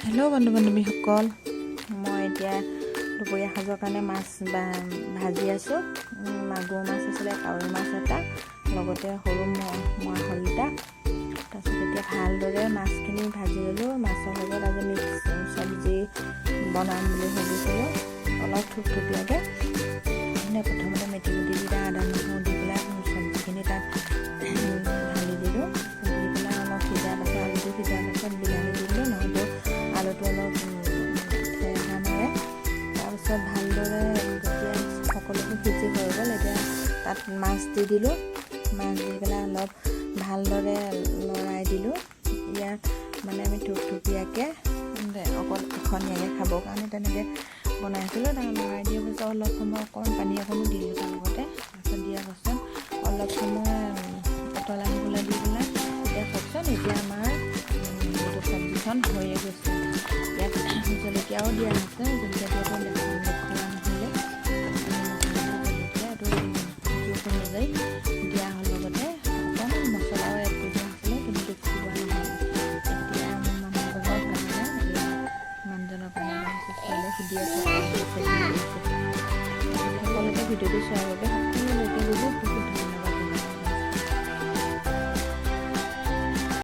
Hello' বন্ধু বান্ধৱীসকল, মই এতিয়া দুপৰীয়া সাজৰ কাৰণে মাছ ভাজি আছোঁ। মাগুৰ মাছ আছিলে, কাৱৈ মাছ এটা, লগতে সৰু মোৱা শলিতা। তাৰপিছত এতিয়া ভালদৰে মাছখিনি ভাজি ল'লোঁ। মাছৰ লগত আজি মিক্স চব্জি বনাম বুলি ভাবিছিলোঁ, অলপ থুপথুপীয়াকৈ। প্ৰথমতে মেথিগুটিকেইটা আদা নহৰু দি পেলাই চব্জিখিনি তাত ঢালি দিলোঁ। দি পেলাই অলপ সিজাৰ পাছত আলুটো সিজাৰ পাছত বিলাহী দি দিলোঁ, নহ'লেও আলুটো অলপ ঠেহেৰা মাৰে। তাৰপিছত ভালদৰে যেতিয়া সকলোবোৰ সিজি হৈ গ'ল, এতিয়া তাত মাছ দি দিলোঁ। মাছ দি পেলাই অলপ ভালদৰে লৰাই দিলোঁ। ইয়াত মানে আমি থুপথুপীয়াকৈ অকল এখনীয়াকৈ খাবৰ কাৰণে তেনেকৈ বনাইছিলোঁ। তাৰ লৰাই দিয়া পাছত অলপ সময় অকণমান পানী অকণো দিলোঁ তাৰ লগতে। তাৰপিছত দিয়াৰ পাছত অলপ সময় উতল আহিবলৈ দি পেলাই এতিয়া চাওকচোন, এতিয়া আমাৰ এইটো চব্জিখন হৈয়ে গৈছে। ইয়াত জলকীয়াও দিয়া হৈছে, জলকীয়াটো আকৌ খোৱা নহ'লে জলকীয়া এইটো জোখ অনুযায়ী দিয়া হ'ল। লগতে অকণমান মছলাও এড কৰি দিয়া হৈছিলে, কিন্তু বেছি হোৱা নহয়। এতিয়া মানুহজনৰ কাৰণে মানুহজনৰ কাৰণে ছোৱালীয়ে সুধি আছে সকলোকে ভিডিঅ'টো চোৱাৰ বাবে সকলোকে বহুত